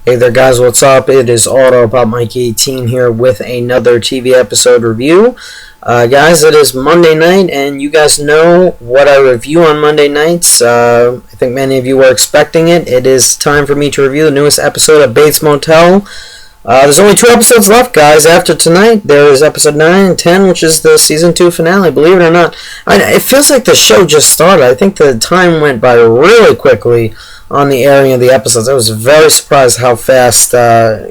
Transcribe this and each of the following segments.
Hey there guys, what's up? It is Auto about Mike 18 here with another TV episode review. Guys, it is Monday night, and you guys know what I review on Monday nights. I think many of you were expecting it. It is time for me to review the newest episode of Bates Motel. There's only 2 episodes left, guys. After tonight, there is episode 9 and 10, which is the season 2 finale, believe it or not. It feels like the show just started. I think the time went by really quickly on the airing of the episodes. I was very surprised how fast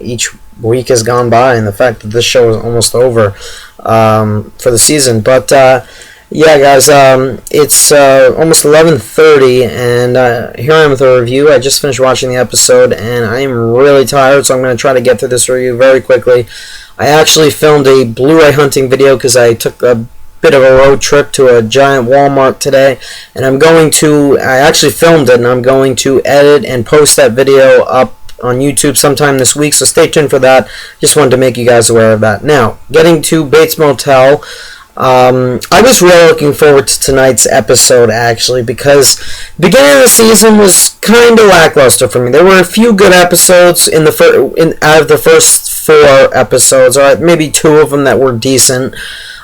each week has gone by, and the fact that this show is almost over for the season. But yeah, guys, it's almost 11:30, and here I am with a review. I just finished watching the episode, and I am really tired, so I'm going to try to get through this review very quickly. I actually filmed a Blu-ray hunting video because I took a bit of a road trip to a giant Walmart today, and I actually filmed it, and I'm going to edit and post that video up on YouTube sometime this week, so stay tuned for that. Just wanted to make you guys aware of that. Now, getting to Bates Motel, I was really looking forward to tonight's episode, actually, because the beginning of the season was kind of lackluster for me. There were a few good episodes out of the first 4 episodes, or maybe 2 of them that were decent.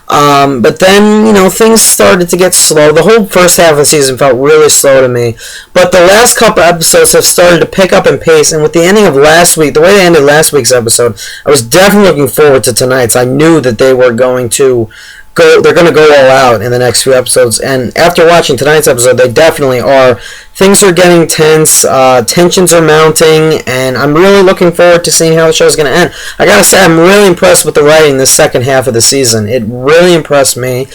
But then, things started to get slow. The whole first half of the season felt really slow to me. But the last couple episodes have started to pick up in pace. And with the ending of last week, the way they ended last week's episode, I was definitely looking forward to tonight's. I knew that they were going to they're going to go all out in the next few episodes. And after watching tonight's episode, they definitely are. Things are getting tense, tensions are mounting, and I'm really looking forward to seeing how the show is going to end. I gotta say, I'm really impressed with the writing this second half of the season. It really impressed me,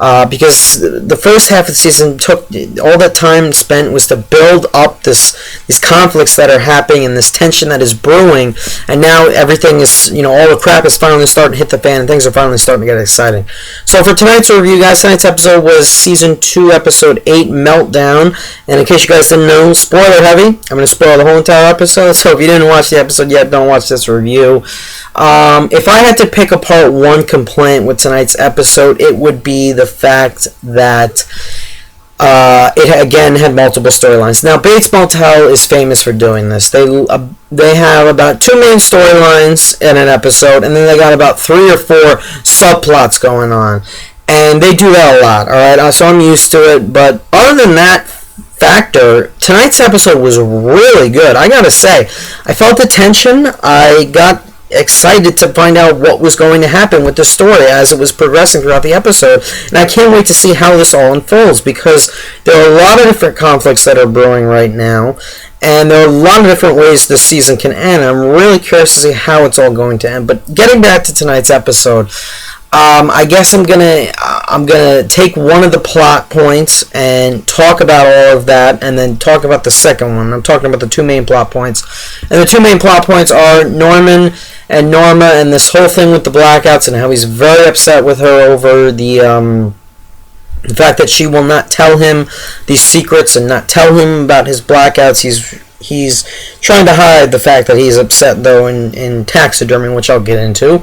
because the first half of the season took all that time spent was to build up these conflicts that are happening and this tension that is brewing, and now everything is, all the crap is finally starting to hit the fan, and things are finally starting to get exciting. So for tonight's review, guys, tonight's episode was Season 2, Episode 8, Meltdown, and in case you guys didn't know, spoiler heavy. I'm going to spoil the whole entire episode, so if you didn't watch the episode yet, don't watch this review. If I had to pick apart one complaint with tonight's episode, it would be the fact that it again had multiple storylines. Now, Bates Motel is famous for doing this. They have about 2 main storylines in an episode, and then they got about 3 or 4 subplots going on. And they do that a lot, alright? So I'm used to it, but other than that factor, tonight's episode was really good. I gotta say, I felt the tension. I got excited to find out what was going to happen with the story as it was progressing throughout the episode, and I can't wait to see how this all unfolds, because there are a lot of different conflicts that are brewing right now, and there are a lot of different ways this season can end. I'm really curious to see how it's all going to end. But getting back to tonight's episode, I guess I'm gonna take one of the plot points and talk about all of that, and then talk about the second one. I'm talking about the 2 main plot points, and the 2 main plot points are Norman and Norma, and this whole thing with the blackouts, and how he's very upset with her over the fact that she will not tell him these secrets and not tell him about his blackouts. He's trying to hide the fact that he's upset, though, in taxidermy, which I'll get into.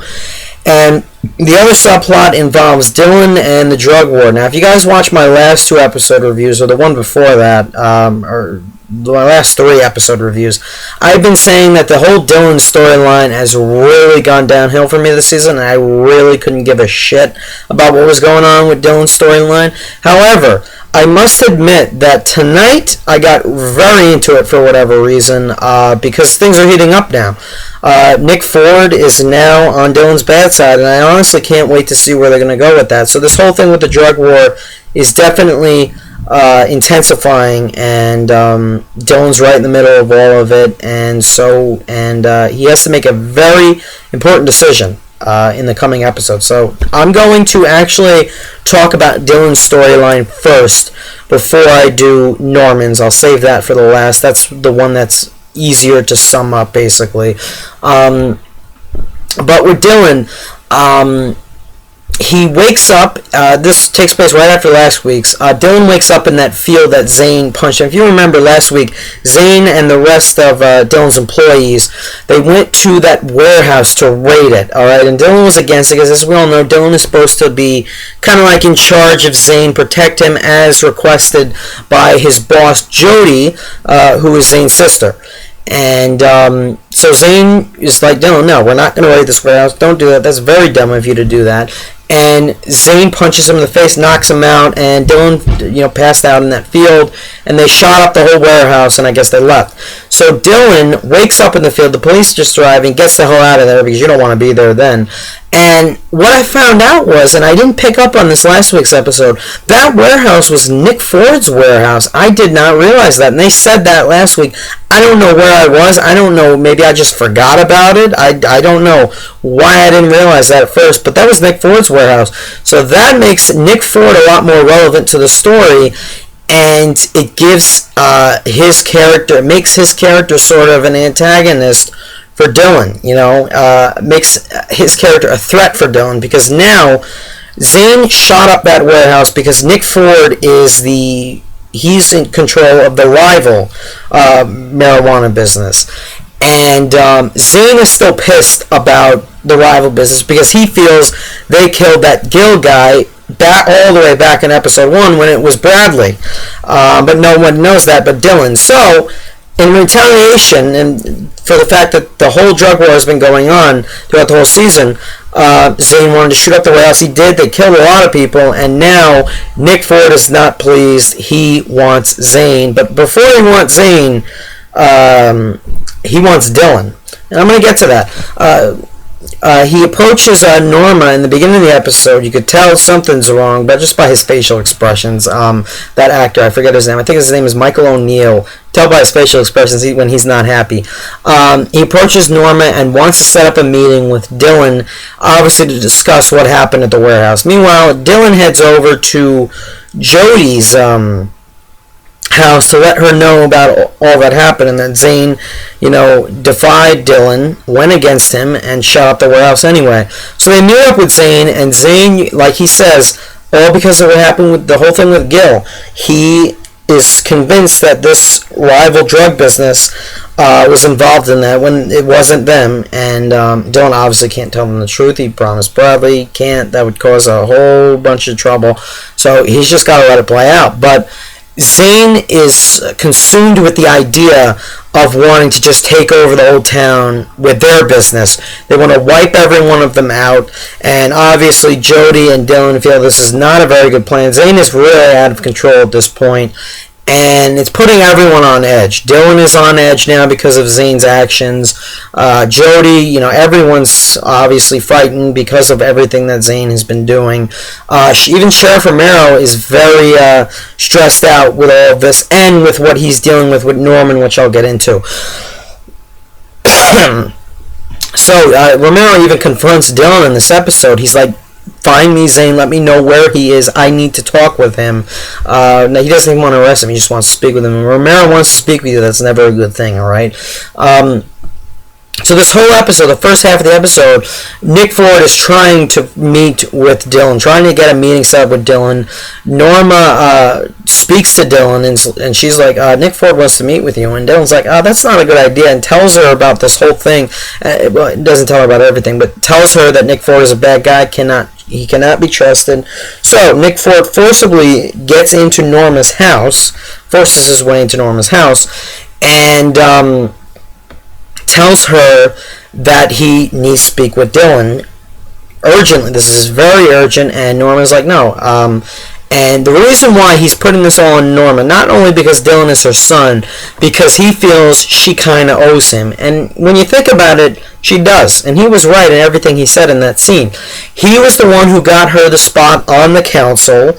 And the other subplot involves Dylan and the drug war. Now, if you guys watch my last 2 episode reviews, or the one before that, or my last 3 episode reviews, I've been saying that the whole Dylan storyline has really gone downhill for me this season, and I really couldn't give a shit about what was going on with Dylan's storyline. However, I must admit that tonight I got very into it for whatever reason, because things are heating up now. Nick Ford is now on Dylan's bad side, and I honestly can't wait to see where they're going to go with that. So this whole thing with the drug war is definitely intensifying, and Dylan's right in the middle of all of it, and he has to make a very important decision in the coming episode. So I'm going to actually talk about Dylan's storyline first before I do Norman's. I'll save that for the last. That's the one that's easier to sum up, basically. But with Dylan, he wakes up, this takes place right after last week's. Dylan wakes up in that field that Zane punched him. If you remember last week, Zane and the rest of Dylan's employees, they went to that warehouse to raid it, alright? And Dylan was against it, because as we all know, Dylan is supposed to be kind of like in charge of Zane, protect him as requested by his boss, Jody, who is Zane's sister. And so Zane is like, no, we're not going to raid this warehouse. Don't do that. That's very dumb of you to do that. And Zane punches him in the face, knocks him out, and Dylan, passed out in that field, and they shot up the whole warehouse, and I guess they left. So Dylan wakes up in the field, the police just arriving, gets the hell out of there because you don't want to be there then. And what I found out was, and I didn't pick up on this last week's episode, that warehouse was Nick Ford's warehouse. I did not realize that, and they said that last week. I don't know where I was. I don't know. Maybe I just forgot about it. I don't know why I didn't realize that at first, but that was Nick Ford's warehouse. So that makes Nick Ford a lot more relevant to the story, and it gives his character, it makes his character sort of an antagonist for Dylan, makes his character a threat for Dylan, because now Zane shot up that warehouse because Nick Ford he's in control of the rival marijuana business. And Zane is still pissed about the rival business because he feels they killed that Gill guy all the way back in episode 1 when it was Bradley. But no one knows that but Dylan. So, in retaliation, and for the fact that the whole drug war has been going on throughout the whole season, Zane wanted to shoot up the warehouse. He did. They killed a lot of people, and now Nick Ford is not pleased. He wants Zane. But before he wants Zane, he wants Dylan. And I'm going to get to that. He approaches Norma in the beginning of the episode. You could tell something's wrong, but just by his facial expressions. That actor, I forget his name. I think his name is Michael O'Neill. Tell by his facial expressions when he's not happy. He approaches Norma and wants to set up a meeting with Dylan, obviously to discuss what happened at the warehouse. Meanwhile, Dylan heads over to Jody's house to let her know about all that happened, and that Zane, defied Dylan, went against him, and shot up the warehouse anyway. So they meet up with Zane, and Zane, like he says, all because of what happened with the whole thing with Gill, he is convinced that this rival drug business was involved in that when it wasn't them, and Dylan obviously can't tell them the truth. He promised Bradley, can't. That would cause a whole bunch of trouble. So he's just got to let it play out. But Zane is consumed with the idea of wanting to just take over the whole town with their business. They want to wipe every one of them out, and obviously Jody and Dylan feel this is not a very good plan. Zane is really out of control at this point, and it's putting everyone on edge. Dylan is on edge now because of Zane's actions. Jody, everyone's obviously frightened because of everything that Zane has been doing. Even Sheriff Romero is very stressed out with all of this and with what he's dealing with Norman, which I'll get into. So Romero even confronts Dylan in this episode. He's like, find me Zane, let me know where he is, I need to talk with him. Now, he doesn't even want to arrest him, he just wants to speak with him. And Romero wants to speak with you, that's never a good thing, alright? So this whole episode, the first half of the episode, Nick Ford is trying to meet with Dylan, trying to get a meeting set up with Dylan. Norma speaks to Dylan, and she's like, Nick Ford wants to meet with you. And Dylan's like, that's not a good idea, and tells her about this whole thing. Well, it doesn't tell her about everything, but tells her that Nick Ford is a bad guy, he cannot be trusted. So Nick Ford forcibly gets into Norma's house, forces his way into Norma's house, and tells her that he needs to speak with Dylan urgently. This is very urgent, and Norma's like, no. And the reason why he's putting this all on Norma, not only because Dylan is her son, because he feels she kind of owes him. And when you think about it, she does. And he was right in everything he said in that scene. He was the one who got her the spot on the council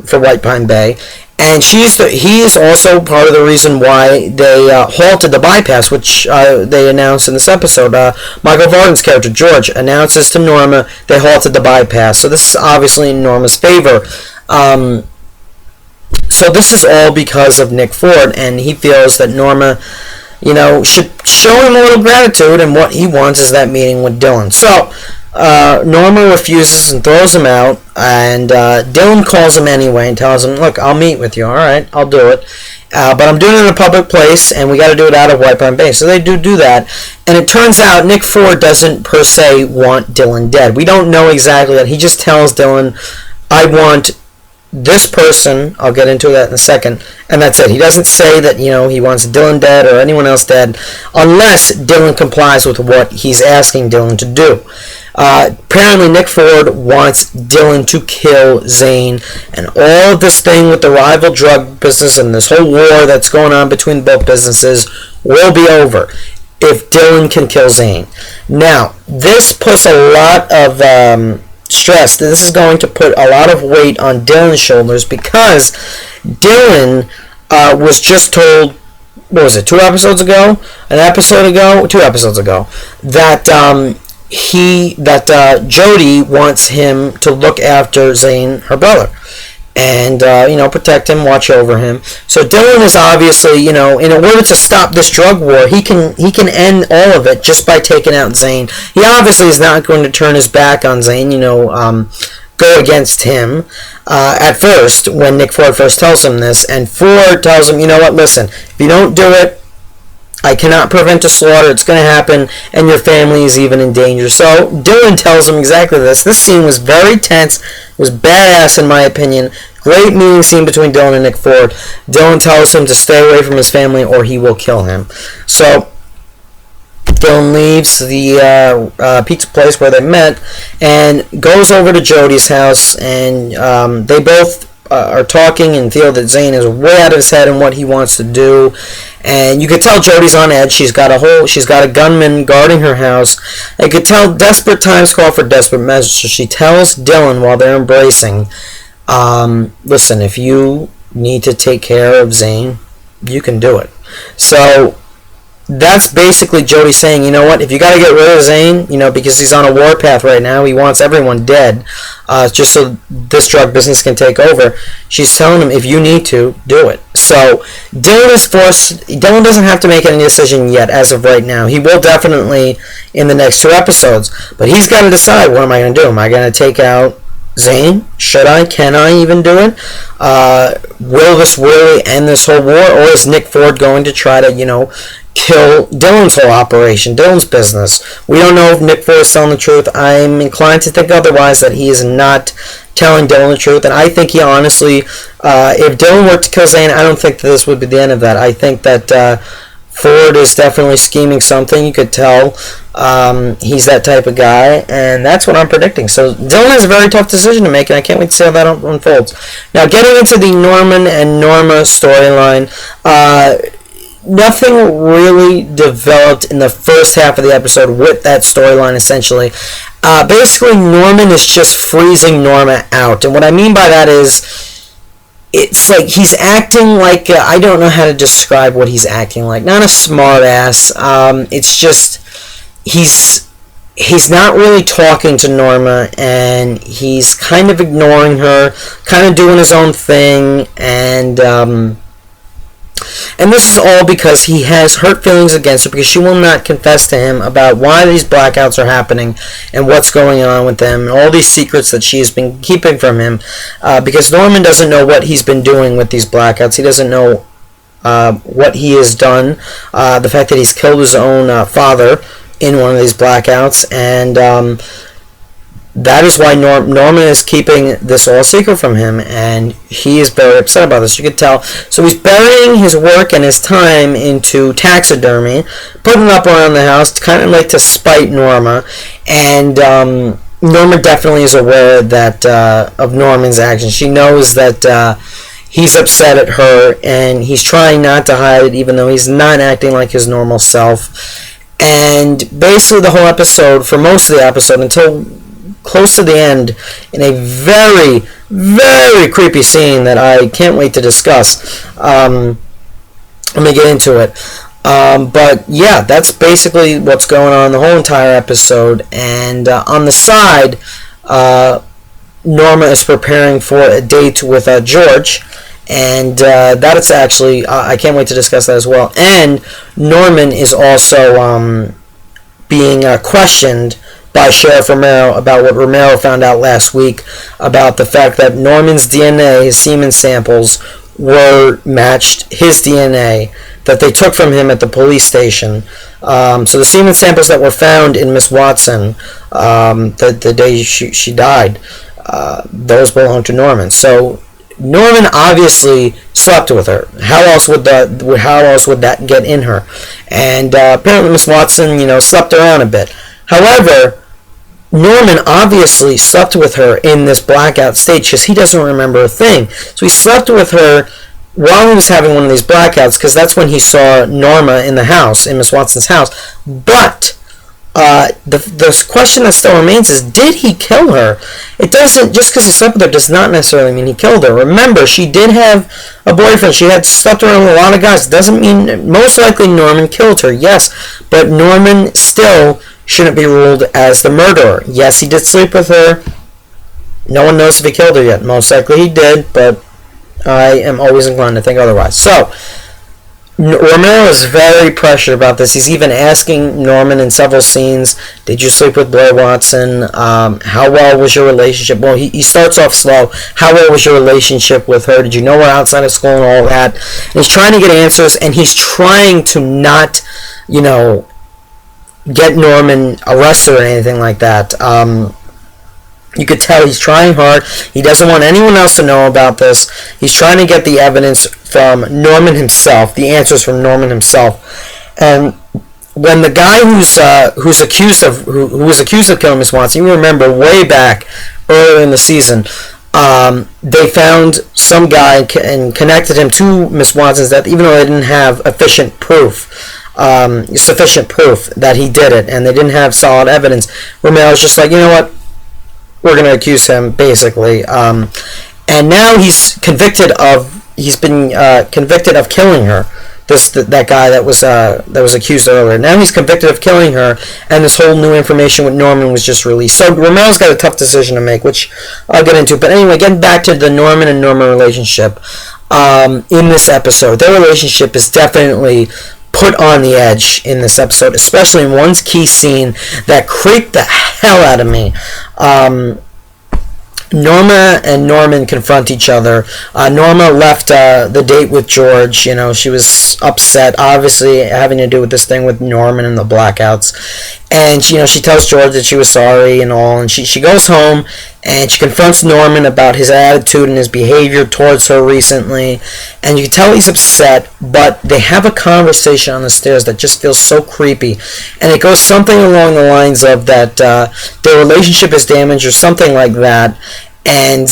for White Pine Bay. And he is also part of the reason why they halted the bypass, which they announced in this episode. Michael Varden's character, George, announces to Norma they halted the bypass. So this is obviously in Norma's favor. So this is all because of Nick Ford, and he feels that Norma, should show him a little gratitude, and what he wants is that meeting with Dylan. So Norma refuses and throws him out, and Dylan calls him anyway and tells him, look, I'll meet with you, alright, I'll do it, but I'm doing it in a public place, and we got to do it out of White Pine Bay. So they do that, and it turns out Nick Ford doesn't per se want Dylan dead. We don't know exactly that. He just tells Dylan, I want this person, I'll get into that in a second, and that's it. He doesn't say that, he wants Dylan dead or anyone else dead unless Dylan complies with what he's asking Dylan to do. Apparently Nick Ford wants Dylan to kill Zane, and all of this thing with the rival drug business and this whole war that's going on between both businesses will be over if Dylan can kill Zane. Now, this puts a lot of stress. This is going to put a lot of weight on Dylan's shoulders because Dylan was just told, what was it, 2 episodes ago? An episode ago? 2 episodes ago, that Jody wants him to look after Zane, her brother, and protect him, watch over him. So Dylan is obviously, in order to stop this drug war, he can end all of it just by taking out Zane. He obviously is not going to turn his back on Zane, go against him at first when Nick Ford first tells him this, and Ford tells him, listen, if you don't do it, I cannot prevent a slaughter. It's going to happen, and your family is even in danger. So Dylan tells him exactly this. This scene was very tense. It was badass, in my opinion. Great meeting scene between Dylan and Nick Ford. Dylan tells him to stay away from his family, or he will kill him. So Dylan leaves the pizza place where they met and goes over to Jody's house, and they both are talking and feel that Zane is way out of his head in what he wants to do, and you could tell Jody's on edge. She's got a gunman guarding her house. You could tell desperate times call for desperate measures. So she tells Dylan while they're embracing, listen, if you need to take care of Zane, you can do it. So that's basically Jody saying, you know what, if you got to get rid of Zane, because he's on a war path right now, he wants everyone dead, just so this drug business can take over. She's telling him, if you need to, do it. So Dylan doesn't have to make any decision yet as of right now. He will definitely in the next 2 episodes, but he's got to decide, what am I going to do? Am I going to take out Zane? Should I? Can I even do it? Will this really end this whole war, or is Nick Ford going to try to, kill Dylan's whole operation, Dylan's business? We don't know if Nick Ford is telling the truth. I'm inclined to think otherwise, that he is not telling Dylan the truth, and I think he honestly, if Dylan were to kill Zane, I don't think that this would be the end of that. I think that Ford is definitely scheming something. You could tell he's that type of guy, and that's what I'm predicting. So Dylan has a very tough decision to make, and I can't wait to see how that unfolds. Now, getting into the Norman and Norma storyline, nothing really developed in the first half of the episode with that storyline, essentially. Basically, Norman is just freezing Norma out, and what I mean by that is, it's like he's acting like, I don't know how to describe what he's acting like. Not a smart ass. It's just, he's not really talking to Norma, and he's kind of ignoring her, kind of doing his own thing, and this is all because he has hurt feelings against her, because she will not confess to him about why these blackouts are happening and what's going on with them, and all these secrets that she's been keeping from him, because Norman doesn't know what he's been doing with these blackouts. He doesn't know what he has done, the fact that he's killed his own father in one of these blackouts, and that is why Norman is keeping this all secret from him, and he is very upset about this. You could tell. So he's burying his work and his time into taxidermy, putting it up around the house, kind of like to spite Norma, and Norma definitely is aware that of Norman's actions. She knows that he's upset at her, and he's trying not to hide it, even though he's not acting like his normal self. And basically the whole episode, for most of the episode, until close to the end, in a very, very creepy scene that I can't wait to discuss. Let me get into it. But yeah, that's basically what's going on the whole entire episode. And on the side, Norma is preparing for a date with George. And that is actually, I can't wait to discuss that as well. And Norman is also being questioned by Sheriff Romero about what Romero found out last week about the fact that Norman's DNA, his semen samples, were matched his DNA that they took from him at the police station. So the semen samples that were found in Miss Watson the day she died, those belong to Norman. So Norman obviously slept with her. How else would that get in her? And apparently Miss Watson, slept around a bit. However, Norman obviously slept with her in this blackout stage because he doesn't remember a thing. So he slept with her while he was having one of these blackouts, because that's when he saw Norma in the house, in Miss Watson's house. But the question that still remains is, did he kill her? It doesn't, just because he slept with her does not necessarily mean he killed her. Remember, she did have a boyfriend. She had slept around with a lot of guys. It doesn't mean, most likely Norman killed her, yes, but Norman still shouldn't be ruled as the murderer. Yes, he did sleep with her. No one knows if he killed her yet. Most likely he did, but I am always inclined to think otherwise. So, Romero is very pressured about this. He's even asking Norman in several scenes, did you sleep with Blair Watson? How well was your relationship? Well, he starts off slow. How well was your relationship with her? Did you know her outside of school and all that? And he's trying to get answers, and he's trying to not, get Norman arrested or anything like that. You could tell he's trying hard. He doesn't want anyone else to know about this. He's trying to get the evidence from Norman himself, the answers from Norman himself. And when the guy who was accused of killing Miss Watson, you remember way back earlier in the season, they found some guy and connected him to Miss Watson's death, even though they didn't have sufficient proof that he did it, and they didn't have solid evidence. Romero's just like, you know what? We're going to accuse him, basically. And now he's been convicted of killing her. That guy that was accused earlier. Now he's convicted of killing her, and this whole new information with Norman was just released. So Romero's got a tough decision to make, which I'll get into. But anyway, getting back to the Norman and Norma relationship, in this episode, their relationship is definitely put on the edge in this episode, especially in one key scene that creeped the hell out of me. Norma and Norman confront each other. Norma left the date with George. She was upset, obviously having to do with this thing with Norman and the blackouts. And she tells George that she was sorry and all. And she goes home and she confronts Norman about his attitude and his behavior towards her recently. And you can tell he's upset, but they have a conversation on the stairs that just feels so creepy. And it goes something along the lines of that their relationship is damaged or something like that. And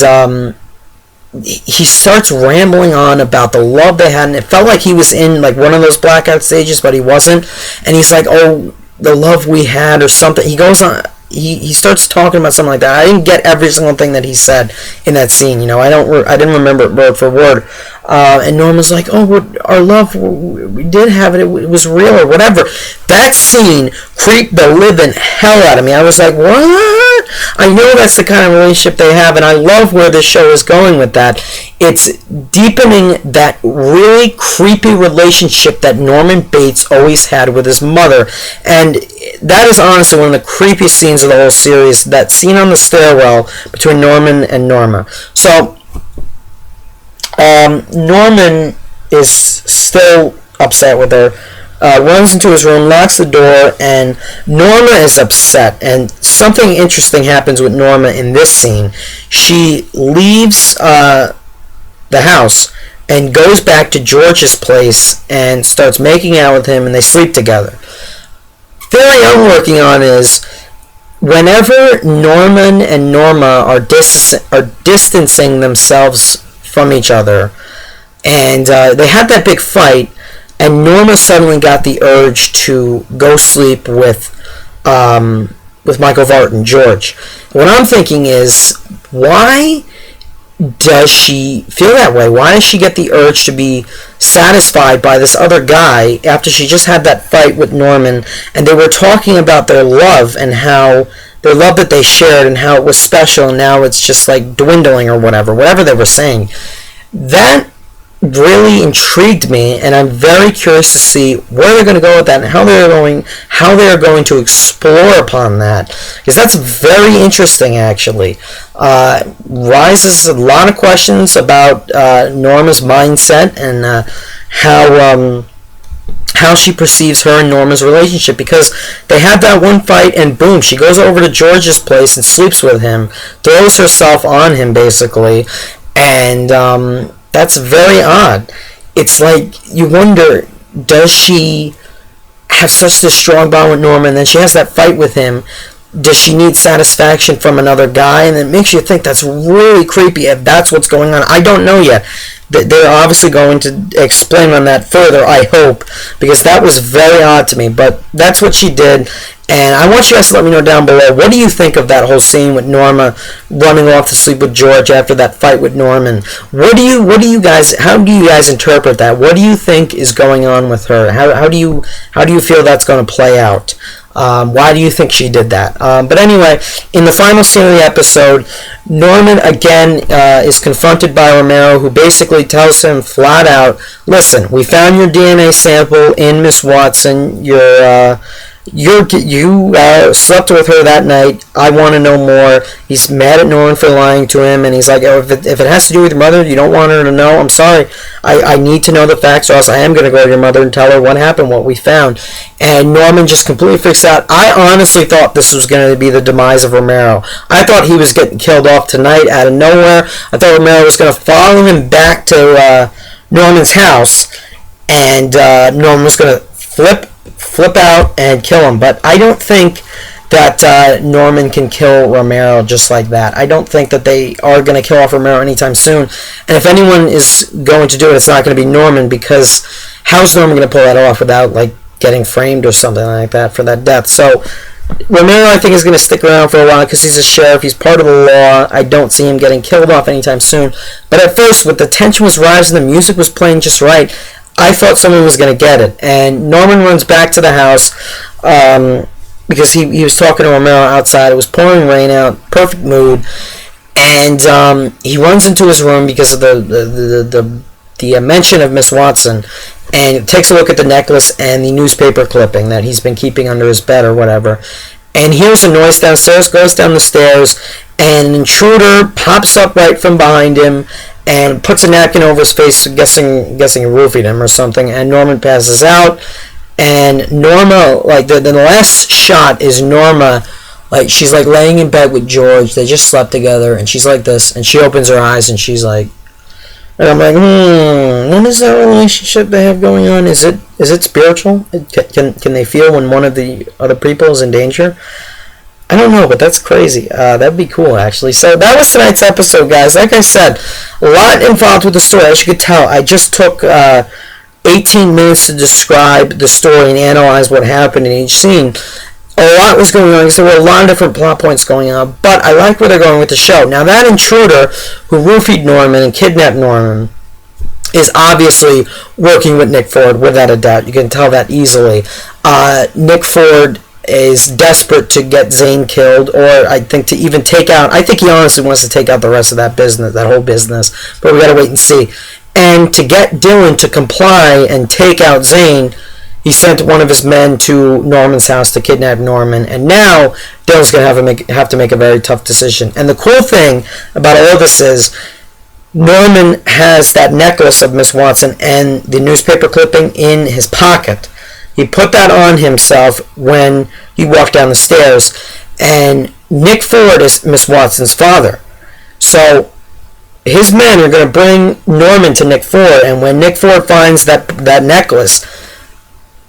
he starts rambling on about the love they had, and it felt like he was in like one of those blackout stages, but he wasn't. And he's like, oh, the love we had or something. He goes on, he starts talking about something like that. I didn't get every single thing that he said in that scene. I didn't remember it word for word. And Norma's like, oh, our love, we did have it. It was real or whatever. That scene creeped the living hell out of me. I was like, what? I know that's the kind of relationship they have, and I love where this show is going with that. It's deepening that really creepy relationship that Norman Bates always had with his mother. And that is honestly one of the creepiest scenes of the whole series, that scene on the stairwell between Norman and Norma. So, Norman is still upset with her, runs into his room, locks the door, and Norma is upset. And something interesting happens with Norma in this scene. She leaves the house and goes back to George's place and starts making out with him, and they sleep together. Theory I'm working on is, whenever Norman and Norma are distancing themselves from each other, and they had that big fight, and Norma suddenly got the urge to go sleep with Michael Vartan, George. What I'm thinking is, why does she feel that way? Why does she get the urge to be satisfied by this other guy after she just had that fight with Norman, and they were talking about their love and how their love that they shared and how it was special, and now it's just like dwindling or whatever they were saying. That really intrigued me, and I'm very curious to see where they're going to go with that and how they're going to explore upon that, because that's very interesting, actually. Raises a lot of questions about Norma's mindset and how she perceives her and Norma's relationship, because they have that one fight and boom, she goes over to George's place and sleeps with him, throws herself on him basically. And that's very odd. It's like you wonder, does she have such a strong bond with Norman, and then she has that fight with him? Does she need satisfaction from another guy? And it makes you think that's really creepy if that's what's going on. I don't know yet. They're obviously going to explain on that further, I hope, because that was very odd to me. But that's what she did. And I want you guys to let me know down below, what do you think of that whole scene with Norma running off to sleep with George after that fight with Norman? How do you guys interpret that? What do you think is going on with her? How do you feel that's going to play out? Why do you think she did that? But anyway, in the final scene of the episode, Norman again is confronted by Romero, who basically tells him flat out, listen, we found your DNA sample in Miss Watson. You slept with her that night. I want to know more. He's mad at Norman for lying to him, and he's like, oh, if it has to do with your mother, you don't want her to know, I'm sorry. I need to know the facts, or else I am going to go to your mother and tell her what happened, what we found. And Norman just completely freaks out. I honestly thought this was going to be the demise of Romero. I thought he was getting killed off tonight out of nowhere. I thought Romero was going to follow him back to Norman's house, and Norman was going to flip out and kill him. But I don't think that Norman can kill Romero just like that. I don't think that they are going to kill off Romero anytime soon. And if anyone is going to do it, it's not going to be Norman, because how's Norman going to pull that off without like getting framed or something like that for that death? So Romero, I think, is going to stick around for a while because he's a sheriff. He's part of the law. I don't see him getting killed off anytime soon. But at first, when the tension was rising, the music was playing just right, I thought someone was going to get it. And Norman runs back to the house because he was talking to Romero outside. It was pouring rain out, perfect mood. And he runs into his room because of the mention of Miss Watson, and takes a look at the necklace and the newspaper clipping that he's been keeping under his bed or whatever. And hears a noise downstairs, goes down the stairs, and an intruder pops up right from behind him and puts a napkin over his face, guessing roofied him or something, and Norman passes out. And Norma, like the last shot is Norma, like she's like laying in bed with George. They just slept together, and she's like this, and she opens her eyes, and she's like, and I'm like, what is that relationship they have going on? Is it spiritual? Can they feel when one of the other people is in danger? I don't know, but that's crazy. That'd be cool, actually. So that was tonight's episode, guys. Like I said, a lot involved with the story. As you could tell, I just took 18 minutes to describe the story and analyze what happened in each scene. A lot was going on because there were a lot of different plot points going on, but I like where they're going with the show. Now, that intruder who roofied Norman and kidnapped Norman is obviously working with Nick Ford, without a doubt. You can tell that easily. Nick Ford is desperate to get Zane killed, or I think to even take out, I think he honestly wants to take out the rest of that business, that whole business, but we gotta wait and see. And to get Dylan to comply and take out Zane, he sent one of his men to Norman's house to kidnap Norman, and now Dylan's going to have to make a very tough decision. And the cool thing about all this is Norman has that necklace of Miss Watson and the newspaper clipping in his pocket. He put that on himself when he walked down the stairs, and Nick Ford is Miss Watson's father. So his men are going to bring Norman to Nick Ford, and when Nick Ford finds that necklace,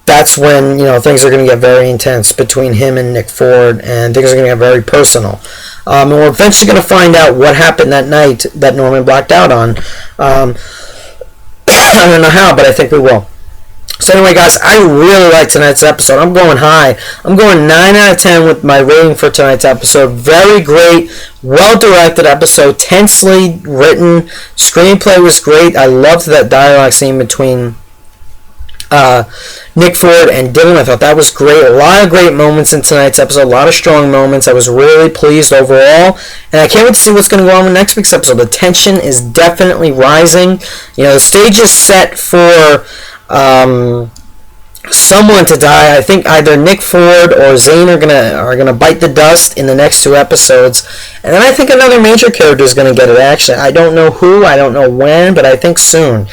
that's when, things are going to get very intense between him and Nick Ford, and things are going to get very personal. And we're eventually going to find out what happened that night that Norman blacked out on. I don't know how, but I think we will. So anyway, guys, I really liked tonight's episode. I'm going high. I'm going 9 out of 10 with my rating for tonight's episode. Very great, well-directed episode, tensely written. Screenplay was great. I loved that dialogue scene between Nick Ford and Dylan. I thought that was great. A lot of great moments in tonight's episode. A lot of strong moments. I was really pleased overall, and I can't wait to see what's going to go on with next week's episode. The tension is definitely rising. The stage is set for someone to die. I think either Nick Ford or Zane are gonna bite the dust in the next 2 episodes, and then I think another major character is gonna get it. Actually, I don't know who, I don't know when, but I think soon.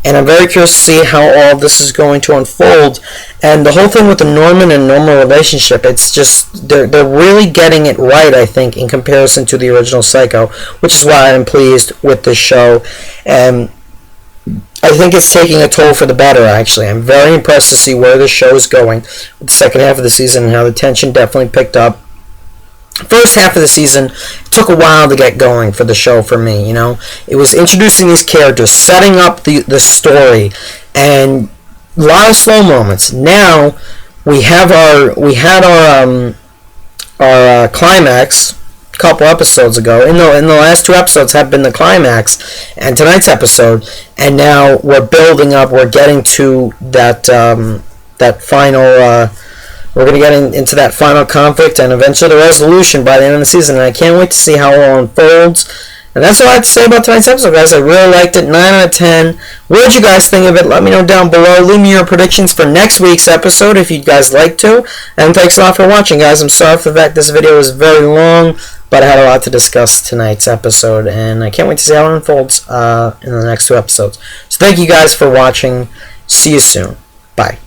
and I'm very curious to see how all of this is going to unfold. And the whole thing with the Norman and Norma relationship, it's just they're really getting it right, I think, in comparison to the original Psycho, which is why I'm pleased with this show. And I think it's taking a toll for the better, actually. I'm very impressed to see where the show is going with the second half of the season and how the tension definitely picked up. First half of the season, it took a while to get going for the show for me, you know. It was introducing these characters, setting up the story, and a lot of slow moments. Now, we had our climax a couple episodes ago. In the last 2 episodes have been the climax, and tonight's episode, and now we're building up, we're getting to that final... we're going to get into that final conflict and eventually the resolution by the end of the season. And I can't wait to see how it all unfolds. And that's all I have to say about tonight's episode, guys. I really liked it. 9 out of 10. What did you guys think of it? Let me know down below. Leave me your predictions for next week's episode if you guys like to. And thanks a lot for watching, guys. I'm sorry for the fact this video was very long, but I had a lot to discuss tonight's episode. And I can't wait to see how it unfolds in the next 2 episodes. So thank you guys for watching. See you soon. Bye.